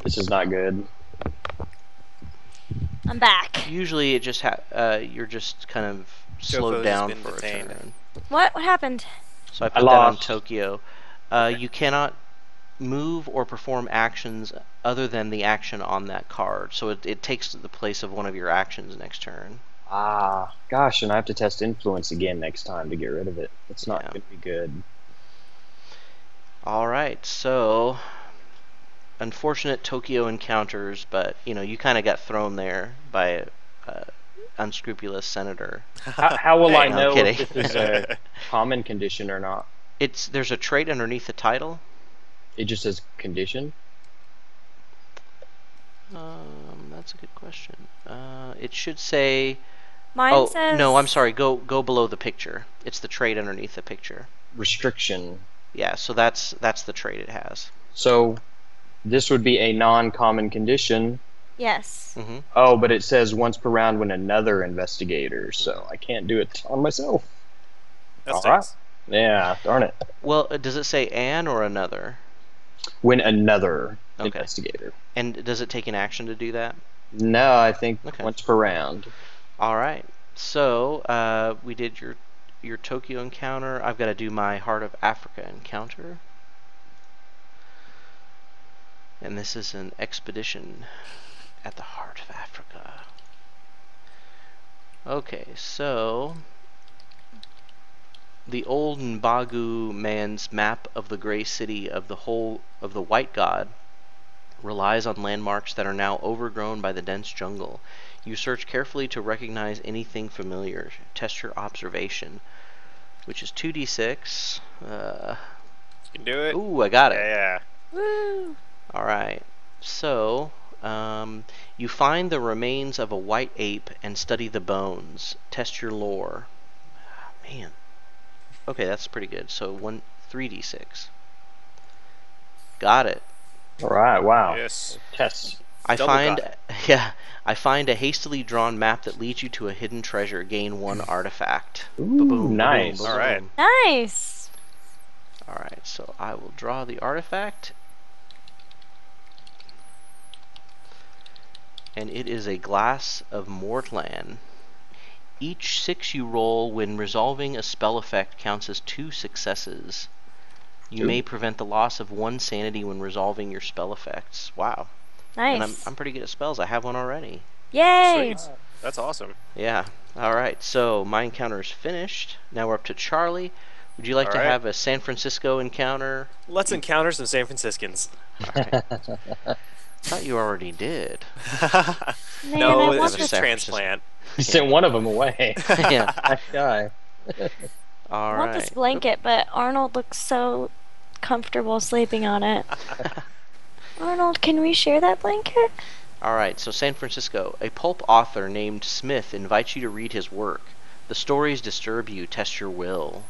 This is not good. I'm back. Usually, it just you're just kind of slowed Jofo's down been for detained. a turn. What happened? So I I put that on lost. Tokyo. You cannot move or perform actions other than the action on that card. So it takes the place of one of your actions next turn. Ah, gosh, and I have to test influence again next time to get rid of it. It's not Yeah. going to be good. Alright, so unfortunate Tokyo encounters, but you kind of got thrown there by a unscrupulous senator. How will I No, I'm know kidding. if this is a common condition or not? There's a trait underneath the title. It just says condition. That's a good question. It should say. Mine says. No, I'm sorry. Go below the picture. It's the trait underneath the picture. Restriction. Yeah, so that's the trait it has. So this would be a non-common condition. Yes. Mm-hmm. Oh, but it says once per round when another investigator, so I can't do it on myself. That's All right. nice. Yeah, darn it. Well, does it say an or another? When another Okay. investigator. And does it take an action to do that? No, I think Okay. once per round. All right. So we did your Tokyo encounter. I've got to do my Heart of Africa encounter. And this is an expedition at the heart of Africa. Okay, so the old Mbagu man's map of the gray city of the whole of the white god relies on landmarks that are now overgrown by the dense jungle. You search carefully to recognize anything familiar. Test your observation, which is 2d6. You can do it. Ooh, I got it. Yeah. Woo! Alright, so you find the remains of a white ape and study the bones. Test your lore. Man. Okay, that's pretty good. So 3d6. Got it. All right, wow. Yes. Test. I Double find got I find a hastily drawn map that leads you to a hidden treasure. Gain 1 artifact. Ooh, Ba-boom, nice. ba-boom, All right. ba-boom. Nice. Alright, so I will draw the artifact. And it is a glass of Mortland. Each 6 you roll when resolving a spell effect counts as 2 successes. You Ooh. may prevent the loss of 1 sanity when resolving your spell effects. Wow. And Nice. I'm pretty good at spells. I have one already. Yay! Sweet. That's awesome. Yeah. Alright, so my encounter is finished. Now we're up to Charlie. Would you like to Alright. have a San Francisco encounter? Let's encounter some San Franciscans. Alright. Thought you already did. Man, no, I it's want just this- transplant. You sent one of them away. Yeah. That guy. I want this Alright. blanket, but Arnold looks so comfortable sleeping on it. Arnold, can we share that blanket? Alright, so San Francisco. A pulp author named Smith invites you to read his work. The stories disturb you. Test your will.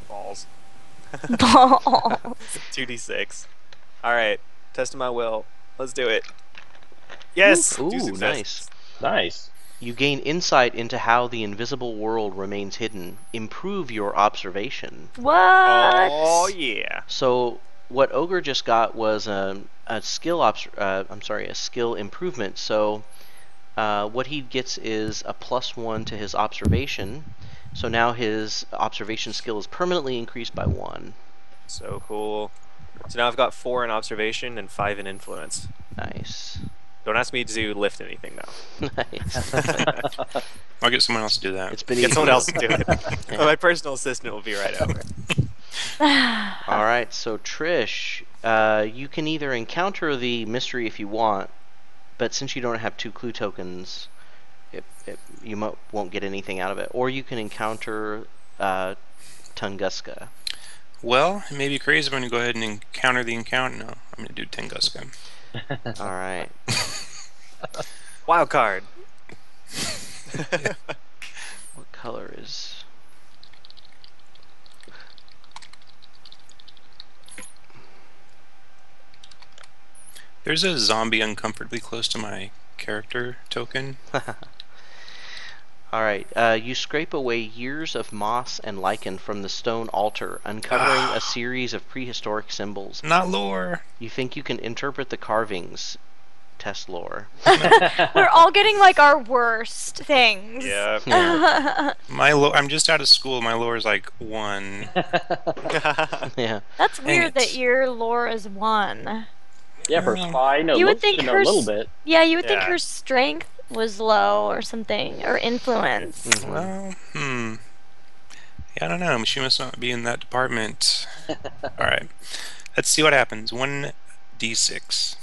Balls. Ball. 2d6. Alright. Testing my will. Let's do it. Yes! Ooh, 2 successes. nice. Nice. You gain insight into how the invisible world remains hidden. Improve your observation. What? Oh, yeah. So what Ogre just got was a skill a skill improvement. So what he gets is a +1 to his observation. So now his observation skill is permanently increased by 1. So cool. So now I've got 4 in observation and 5 in influence. Nice. Don't ask me to lift anything though. Nice. I'll get someone else to do that. It's been Get easy. someone else to do it. My personal assistant will be right over. All right, so Trish, you can either encounter the mystery if you want, but since you don't have 2 clue tokens, you won't get anything out of it. Or you can encounter Tunguska. Well, it may be crazy when you go ahead and encounter the encounter. No, I'm going to do Tunguska. All right. Wild card. What color is... There's a zombie uncomfortably close to my character token. Alright, you scrape away years of moss and lichen from the stone altar, uncovering a series of prehistoric symbols. Not lore. You think you can interpret the carvings. test lore. We're all getting like our worst things. Yeah. Yeah. I'm just out of school. My lore is like 1. Yeah. That's Dang weird it. that your lore is 1. Yeah, for a Well, spy, no, You would looks think to know her a little bit. Yeah, you would think Yeah. her strength was low or something, or influence. Mhm. Well, Yeah, I don't know. She must not be in that department. Alright. Let's see what happens. 1d6.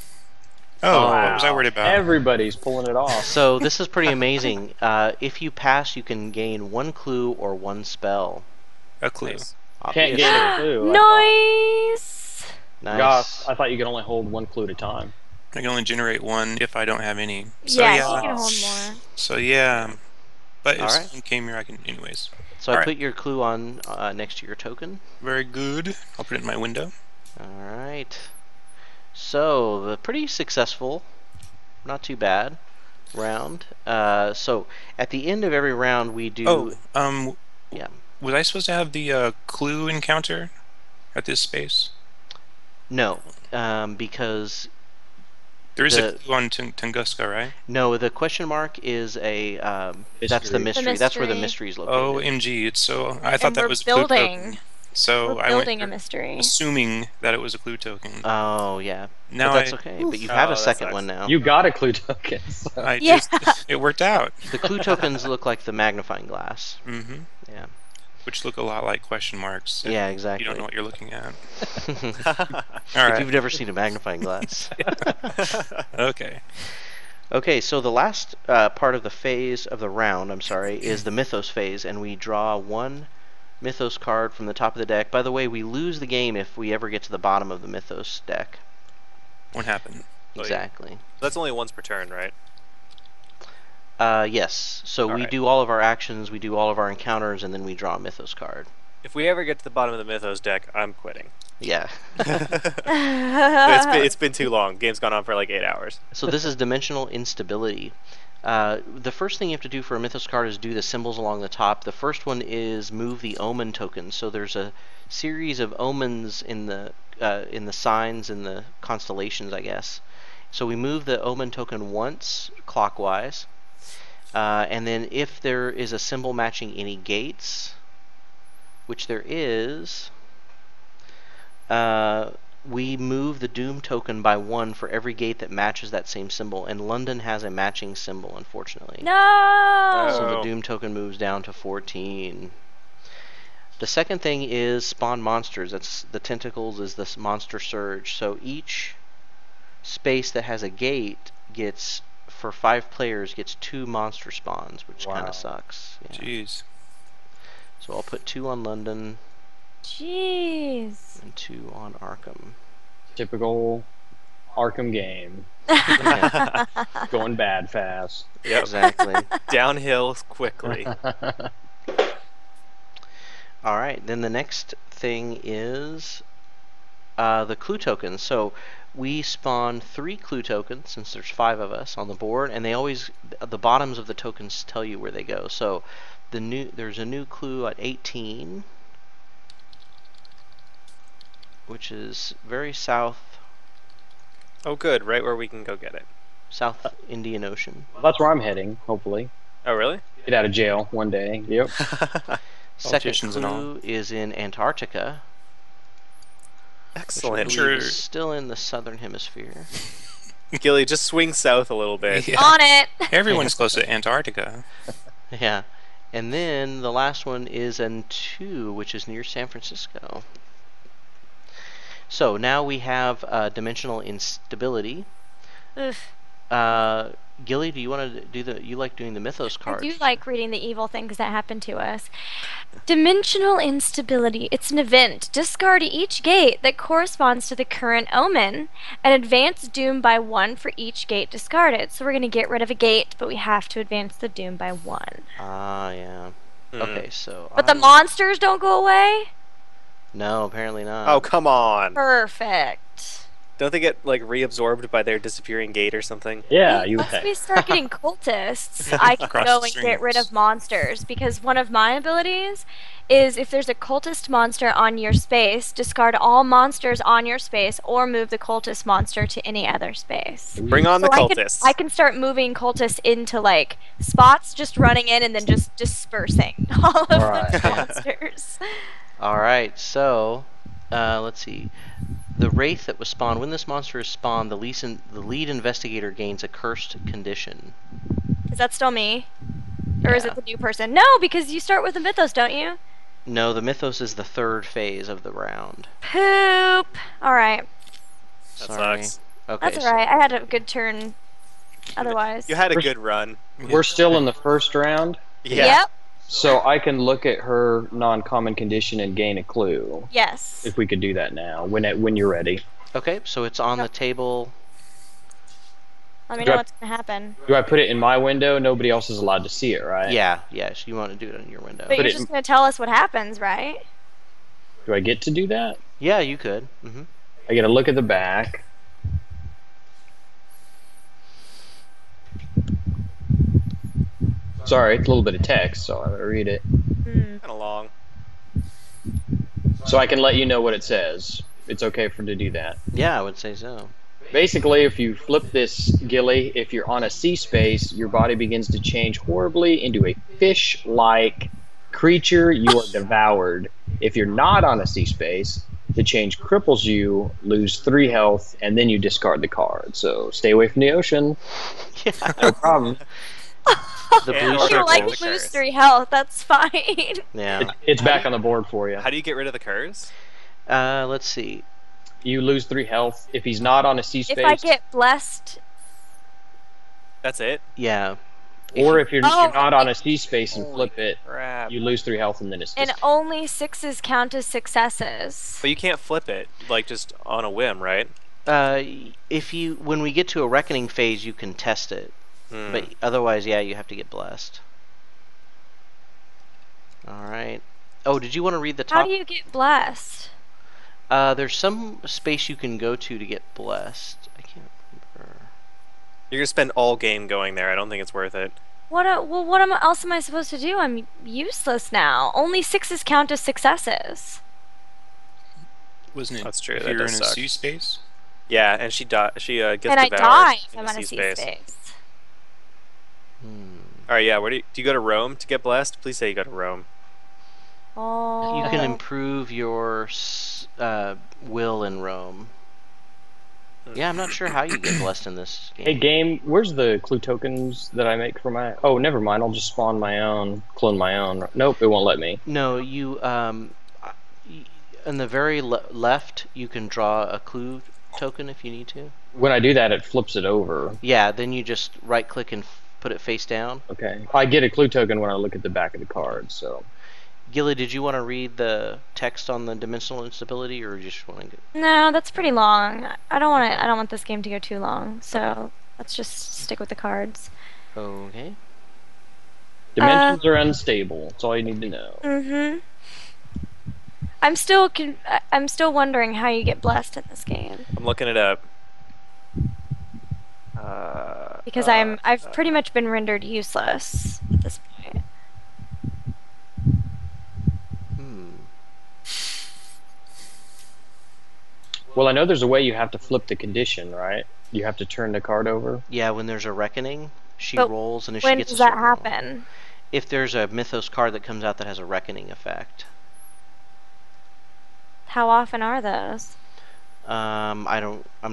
Oh, what was I worried about? Everybody's pulling it off. So this is pretty amazing. If you pass, you can gain 1 clue or 1 spell. A clue. Nice. Can't Obviously. get a clue. I Nice. Nice. Gosh, I thought you could only hold 1 clue at a time. I can only generate 1 if I don't have any. So Yeah, yeah. you can hold more. So yeah. But if Alright. someone came here, I can. Anyways. So I Alright. put your clue on next to your token. Very good. I'll put it in my window. All right. So the pretty successful, not too bad round. So at the end of every round, we do. Yeah. Was I supposed to have the clue encounter at this space? No, because There is a The- clue on Tunguska, right? no, the question mark is a that's the Mystery. mystery. That's where the mystery. mystery is located. OMG! It's so. I thought And that we're was a clue building. token. So We're I building a went mystery. assuming that it was a clue token. Oh yeah, Now but that's I, okay. But you have Oh, a that second sucks. one now. You got a clue token. So. I Yeah. just it worked out. The clue tokens look like the magnifying glass. Mm-hmm. Yeah. Which look a lot like question marks. if Yeah, You exactly. don't know what you're looking at. If All right. you've never seen a magnifying glass. Okay. Okay, so the last part of the phase of the round, I'm sorry, is the Mythos phase, and we draw 1 Mythos card from the top of the deck. By the way, we lose the game if we ever get to the bottom of the Mythos deck. What happened? Oh, yeah. Exactly. That's only once per turn, right? Yes, so we Alright. do all of our actions, we do all of our encounters, and then we draw a Mythos card. If we ever get to the bottom of the Mythos deck, I'm quitting. Yeah. It's been too long. Game's gone on for like 8 hours. So this is dimensional instability. The first thing you have to do for a Mythos card is do the symbols along the top. The first one is move the omen token. So there's a series of omens in the signs and the constellations, I guess. So we move the omen token once clockwise, and then if there is a symbol matching any gates, which there is, we move the doom token by 1 for every gate that matches that same symbol, and London has a matching symbol, unfortunately. No. So the Oh. doom token moves down to 14. The second thing is spawn monsters. That's the tentacles is this monster surge. So each space that has a gate gets, for 5 players, gets 2 monster spawns, which kind Wow. of sucks. Yeah. Jeez. So I'll put 2 on London Jeez. and 2 on Arkham. Typical Arkham game. Going bad fast. Yep. Exactly. Downhill quickly. All right, then the next thing is the clue tokens. So we spawn 3 clue tokens since there's 5 of us on the board, and they always the bottoms of the tokens tell you where they go. So there's a new clue at 18, which is very south Oh, good. Right where we can go get it. South Indian Ocean. That's where I'm heading, hopefully. Oh, really? Get out of jail one day. Yep. Second Politicians and all. clue is in Antarctica, which I Excellent. believe Sure. is still in the southern hemisphere. Gilly, just swing south a little bit. Yeah. On it. Everyone's close to Antarctica. Yeah. And then the last one is in 2, which is near San Francisco. So now we have dimensional instability. Oof. Gilly, do you want to do you like doing the Mythos I cards? do like reading the evil things that happen to us. Dimensional instability. It's an event. Discard each gate that corresponds to the current omen and advance doom by 1 for each gate discarded. So we're going to get rid of a gate, but we have to advance the doom by 1. Ah, yeah. Hmm. Okay, so But the monsters don't go away? No, apparently not. Oh, come on. Perfect. Don't they get like reabsorbed by their disappearing gate or something? Yeah, you would Once think. we start getting cultists, I can Across go the and get rid streams. of monsters because one of my abilities is if there's a cultist monster on your space, discard all monsters on your space or move the cultist monster to any other space. Bring on the So cultists. I can start moving cultists into like spots, just running in and then just dispersing all of Alright. the monsters. All right, so let's see. The wraith that was spawned. When this monster is spawned, the lead investigator gains a cursed condition. Is that still me? Or is Yeah. it the new person? No, because you start with the mythos, don't you? No, the mythos is the third phase of the round. Poop. All right. That Sorry. sucks. Okay. That's alright. I had a good turn otherwise. You had a good run. We're still in the first round, Yeah. Yep. so I can look at her non-common condition and gain a clue. Yes. If we could do that now, when you're ready. Okay, so it's on the table. Let me Do know I- what's gonna happen. Do I put it in my window? Nobody else is allowed to see it, right? Yeah, so you want to do it on your window. But Put you're it just in- gonna tell us what happens, right? Do I get to do that? Yeah, you could. Hmm. I get to look at the back. Sorry, it's a little bit of text, so I'm gonna read it. Hmm. Kind of long. So I can let you know what it says. It's okay for to do that. Yeah, I would say so. Basically, if you flip this, Gilly, if you're on a sea space, your body begins to change horribly into a fish-like creature. You are devoured. If you're not on a sea space, the change cripples you, lose 3 health, and then you discard the card. So stay away from the ocean. Yeah. No problem. The Yeah, blue or You circle. like circles. lose 3 health. That's fine. Yeah. It's back on the board for you. How do you get rid of the curs? Let's see. You lose 3 health. If he's not on a sea space, If I get blessed, That's it? Yeah. or if you're, Oh, you're not on a sea space and Holy flip it, crap. you lose 3 health and then it's and just only 6s count as successes. But you can't flip it, like just on a whim, right? When we get to a reckoning phase, you can test it, Hmm. but otherwise, yeah, you have to get blessed. All right. Oh, did you want to read the How top? do you get blessed? There's some space you can go to get blessed. I can't remember. You're gonna spend all game going there. I don't think it's worth it. What else am I supposed to do? I'm useless now. Only 6s count as successes. Wasn't it? That's true, If that you're does in a suck. sea space. Yeah, and she gets And I devoured die if in I'm the on a sea sea space. All right, yeah. Where do you go to Rome to get blessed? Please say you go to Rome. Oh. You can improve your will in Rome. Yeah, I'm not sure how you get blessed in this game. Hey, game, where's the clue tokens that I make for my... Oh, never mind, I'll just spawn my own, clone my own. Nope, it won't let me. No, you on the very left, you can draw a clue token if you need to. When I do that, it flips it over. Yeah, then you just right-click and put it face down. Okay. I get a clue token when I look at the back of the card, so... Gilly, did you want to read the text on the dimensional instability, or you just want to get... No, that's pretty long. I don't want this game to go too long. So let's just stick with the cards. Okay. Dimensions are unstable. That's all you need to know. Mm-hmm. I'm still wondering how you get blessed in this game I'm looking it up. because I've pretty much been rendered useless at this point. Well, I know there's a way you have to flip the condition, right? You have to turn the card over. Yeah, when there's a reckoning, she But rolls, and if she When gets does a that certain roll- happen? If there's a mythos card that comes out that has a reckoning effect. How often are those? I'm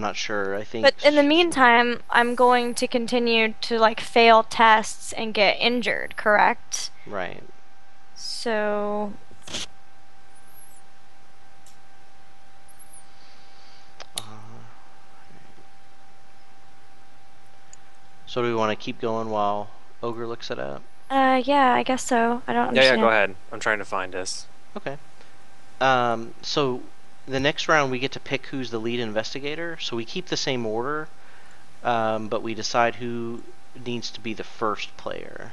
not sure. I think. But in the meantime, I'm going to continue to like fail tests and get injured, correct? Right. So So do we want to keep going while Ogre looks it up? yeah, I guess so. I don't Yeah, understand. go ahead. I'm trying to find this. Okay. So the next round we get to pick who's the lead investigator. So we keep the same order, but we decide who needs to be the first player.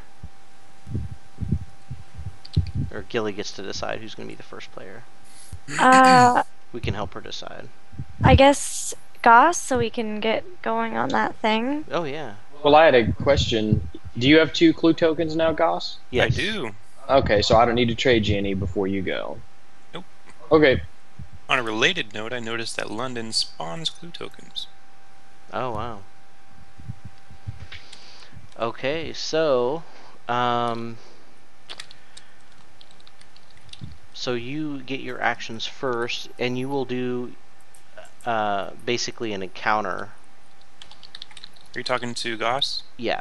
Or Gilly gets to decide who's going to be the first player. Uh, We can help her decide. I guess Goss so we can get going on that thing? Oh yeah. Well, I had a question. Do you have 2 clue tokens now, Goss? Yes. I do. Okay, so I don't need to trade you any before you go. Nope. Okay. On a related note, I noticed that London spawns clue tokens. Oh wow. Okay, so so you get your actions first, and you will do basically an encounter. Are you talking to Goss? Yeah.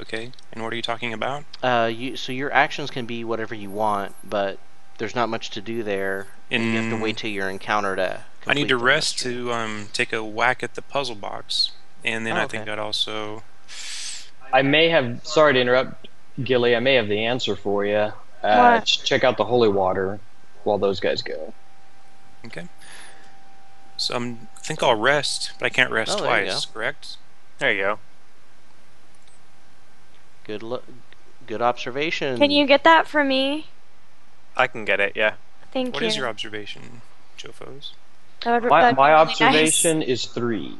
Okay. And what are you talking about? So your actions can be whatever you want, but there's not much to do there. And you have to wait till your encounter to. I need complete to the rest mystery. to take a whack at the puzzle box, and then Oh, I think okay. I'd also. I may have, sorry to interrupt, Gilly, I may have the answer for you. What? Check out the holy water while those guys go. Okay. So I think I'll rest, but I can't rest Oh, there you twice. Correct? There you go. Good observation. Can you get that for me? I can get it. Yeah. Thank What you. is your observation, Jofos? That'd be My really nice. observation is 3.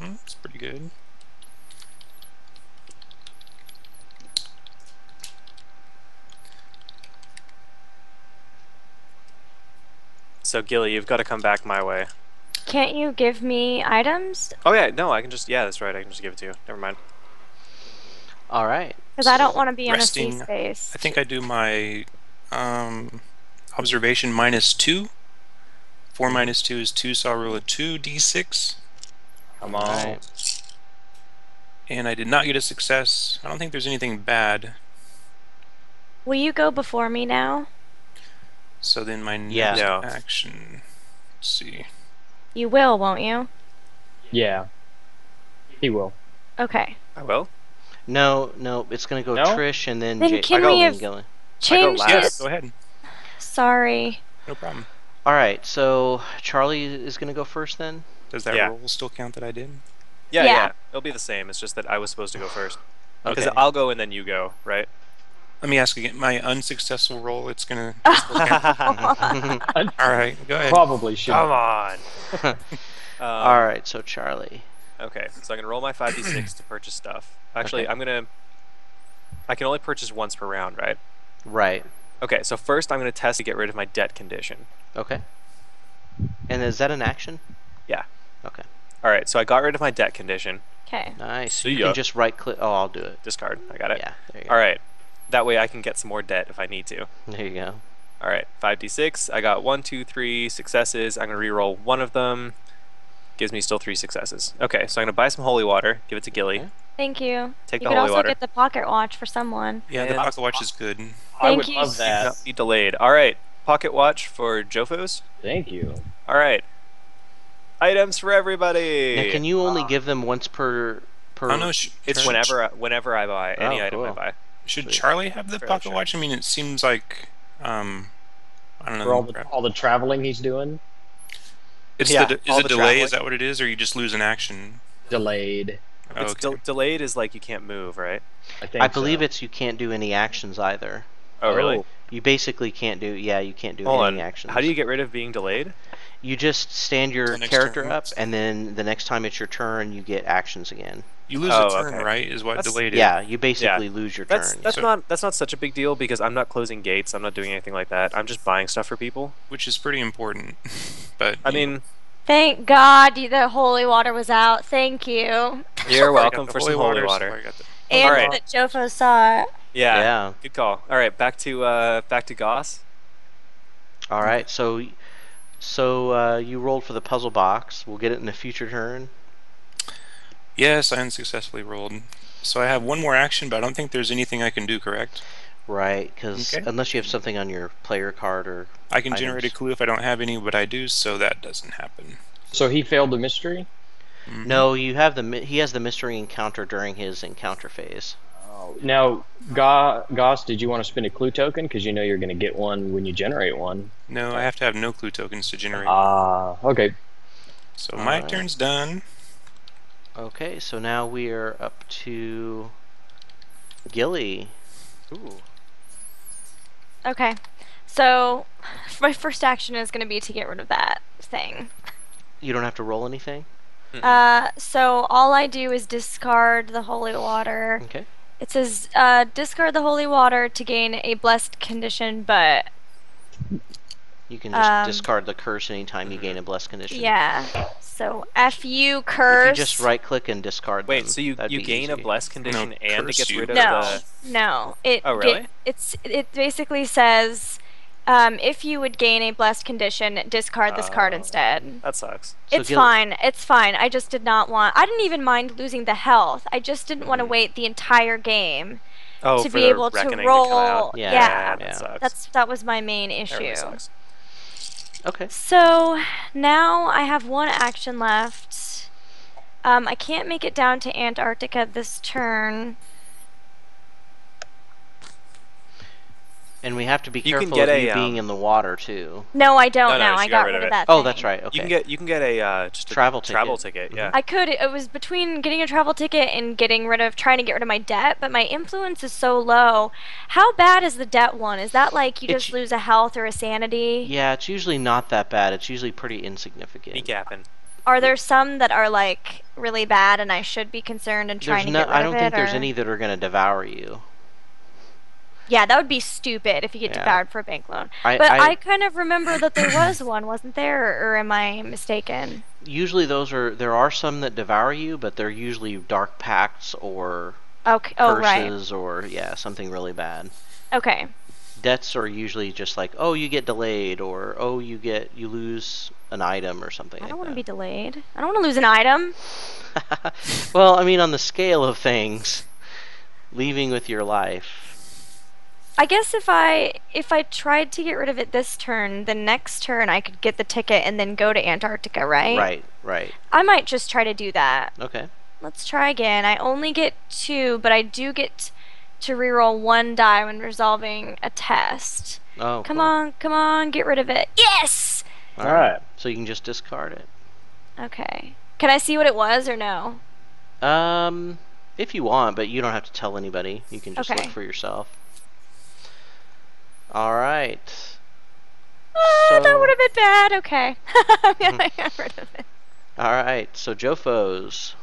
It's pretty good. So Gilly, you've got to come back my way. Can't you give me items? Oh yeah, no, I can just. Yeah, that's right. I can just give it to you. Never mind. All right. Because I don't want to be in a resting- sea space. I think I do my observation -2. 4 minus 2 is 2, so I'll roll a 2d6. Come All on. right. And I did not get a success. I don't think there's anything bad. Will you go before me now? So then my Yeah. next No. action. Let's see. You will, won't you? Yeah. He will. Okay. I will. No, it's gonna go No? Trish and then Then Jay. can I go- we have Gilly. changed last. it? Yes, go ahead. Sorry. No problem. All right, so Charlie is gonna go first then. Does that Yeah. roll still count that I did? Yeah, Yeah. yeah. It'll be the same. It's just that I was supposed to go first. Because Okay. I'll go and then you go, right? Let me ask again. My unsuccessful roll, it's gonna. Come All right, go ahead. Probably should. on. All right, so Charlie. Okay, so I'm gonna roll my 5d6 to purchase stuff. Actually, Okay. I can only purchase once per round, right? Right. Okay, so first I'm gonna test to get rid of my debt condition. Okay. And is that an action? Yeah. Okay. All right, so I got rid of my debt condition. Okay. Nice. See You ya. can just right click. Oh, I'll do it. Discard. I got it. Yeah. There you go. All right. That way I can get some more debt if I need to. There you go. All right, 5d6. I got 1, 2, 3 successes. I'm gonna re-roll one of them. Gives me still 3 successes. Okay, so I'm gonna buy some holy water. Give it to Gilly. Okay. Thank you. Take You the could holy also water. get the pocket watch for someone. Yeah, the And- pocket watch is good. I Thank would you. love that. Not be delayed. All right, pocket watch for Jofos. Thank you. All right. Items for everybody. Now, can you only give them once per? Oh no, It's whenever I buy any Oh, item I cool. buy. Should Sweet. Charlie have the Fairly pocket sure. watch? I mean, it seems like I don't know. For all the traveling he's doing, It's Yeah, is all it the delay? traveling. Is that what it is, or you just lose an action? delayed. Oh, It's okay. delayed is like you can't move, right? I think. I believe so. it's you can't do any actions either. Oh, really? You basically can't do. Yeah, you can't do Hold any on. actions. How do you get rid of being delayed? You just stand your Till next character turn. up, and then the next time it's your turn, you get actions again. You lose Oh, a turn, okay. right? Is what That's- delayed is. Yeah, you basically lose your That's turn. that's not such a big deal because I'm not closing gates. I'm not doing anything like that. I'm just buying stuff for people. Which is pretty important. But I mean, Thank God the holy water was out. Thank you. you're I welcome got the for holy some holy so water. I got the- And Alright. that Jofo saw it. Yeah, Yeah. good call. All right, back to Goss. All right, so you rolled for the puzzle box. We'll get it in a future turn. Yes, I unsuccessfully rolled. So I have one more action, but I don't think there's anything I can do. Correct? Right, because Okay. unless you have something on your player card or I can generate a items. clue if I don't have any, but I do, so that doesn't happen. So he failed the mystery. Mhm. No, he has the mystery encounter during his encounter phase. Now, Goss, did you want to spend a clue token? Because you know you're going to get one when you generate one. No, I have to have no clue tokens to generate. Okay. So my alright. turn's done. Okay, so now we are up to Gilly. Ooh. Okay. So my first action is going to be to get rid of that thing. You don't have to roll anything. So all I do is discard the holy water. Okay. It says discard the holy water to gain a blessed condition, but You can just Um, discard the curse anytime you gain a blessed condition. yeah. So F you If curse. you just right-click and discard Wait, them, so you that'd be gain a easy. blessed condition No, and it curse gets you. rid of No, the. no. Oh, really? It basically says if you would gain a blessed condition, discard this card Oh. instead. That sucks. So It's fine. It's fine. I just did not want. I didn't even mind losing the health. I just didn't want to wait the entire game Oh, to for be the able to reckoning to come roll. out. Yeah, that yeah. sucks. That was my main That really issue. sucks. Okay. So now I have one action left. I can't make it down to Antarctica this turn. And we have to be You can careful get of a, you being in the water too. No, I don't No, now. she I got got rid rid of of it. that Oh, thing. that's right. Okay. You can get a just a Travel travel ticket. ticket. Yeah. I could. It was between getting a travel ticket and trying to get rid of my debt, but my influence is so low. How bad is the debt one? Is that like you It's- just lose a health or a sanity? Yeah, it's usually not that bad. It's usually pretty insignificant. Kneecapping. Are there some that are like really bad and I should be concerned and trying to get rid I of don't it? think there's or- any that are going to devour you. Yeah, that would be stupid if you get Yeah. devoured for a bank loan. I- But I- I kind of remember that there was one, wasn't there? Or am I mistaken? Usually there are some that devour you, but they're usually dark pacts or Okay. Oh, right. curses or something really bad. Okay. Debts are usually just like, oh, you get delayed, or oh, you lose an item or something I don't like want to be that. delayed. I don't want to lose an item. Well, I mean, on the scale of things, leaving with your life. I guess if I tried to get rid of it this turn, the next turn I could get the ticket and then go to Antarctica, right? Right. I might just try to do that. Okay. Let's try again. I only get 2, but I do get to reroll 1 die when resolving a test. Oh, Come cool. on, get rid of it. Yes! All Alright. So you can just discard it. Okay. Can I see what it was or no? If you want, but you don't have to tell anybody. You can just Okay. look for yourself. All right. Oh, that would have been bad. Okay. I'm gonna get rid of it. All right. So Jofos.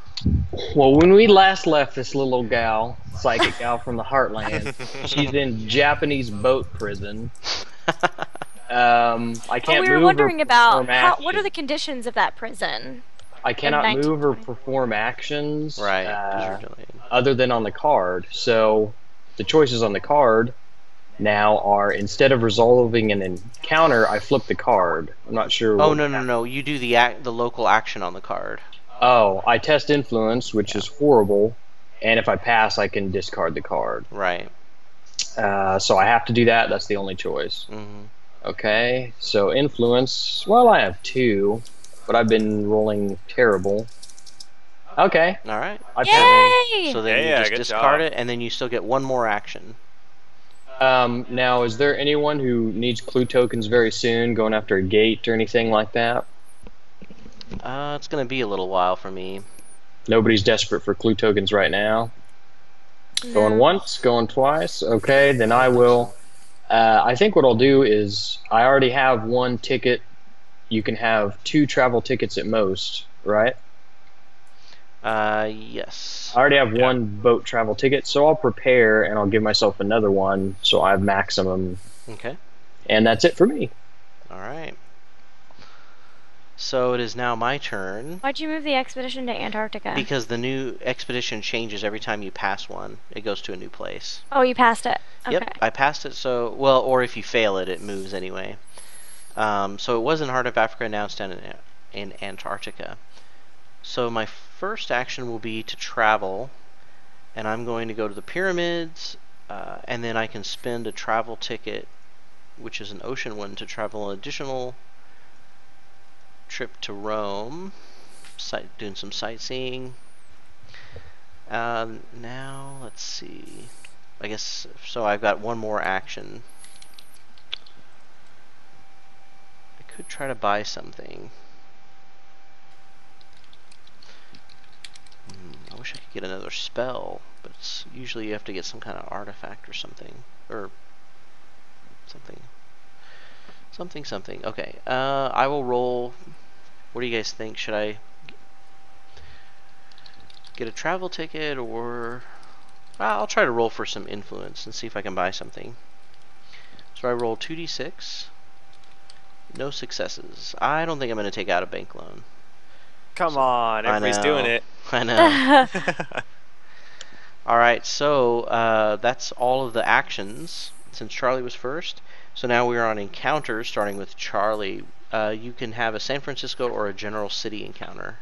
Well, when we last left this little gal, psychic gal from the Heartland, she's in Japanese boat prison. I can't We were move wondering or about perform what are the actions. conditions of that prison? I cannot move or 1920. perform actions Right. 'Cause you're delayed. other than on the card. So the choices on the card now are, instead of resolving an encounter, I flip the card. I'm not sure. Oh what no! You do the local action on the card. Oh, I test influence, which is horrible, and if I pass, I can discard the card. Right. So I have to do that. That's the only choice. Mm-hmm. Okay, so influence. Well, I have 2, but I've been rolling terrible. Okay, All right. I passed. Yay! So then Yeah, you just good discard job. it, and then you still get one more action. Now, is there anyone who needs clue tokens very soon, going after a gate or anything like that? It's gonna be a little while for me. Nobody's desperate for clue tokens right now. Going once, going twice. Okay, then I will. I think what I'll do is, I already have 1 ticket. You can have 2 travel tickets at most, right? Yes. I already have 1 boat travel ticket, so I'll prepare and I'll give myself another one, so I have maximum. Okay. And that's it for me. All right. So it is now my turn. Why'd you move the expedition to Antarctica? Because the new expedition changes every time you pass one. It goes to a new place. Oh, you passed it. Okay. Yep, I passed it. So or if you fail it, it moves anyway. So it was in Heart of Africa, now it's down in Antarctica. So my first action will be to travel, and I'm going to go to the pyramids, and then I can spend a travel ticket, which is an ocean one, to travel an additional trip to Rome, doing some sightseeing. Now, let's see. I guess, so I've got 1 more action. I could try to buy something. I wish I could get another spell, but usually you have to get some kind of artifact or something. Or something. Something. Okay, I will roll. What do you guys think? Should I get a travel ticket, or I'll try to roll for some influence and see if I can buy something. So I roll 2d6. No successes. I don't think I'm going to take out a bank loan. Come on, everybody's doing it. I know. Alright, so that's all of the actions since Charlie was first. So now we're on encounters, starting with Charlie. You can have a San Francisco or a general city encounter.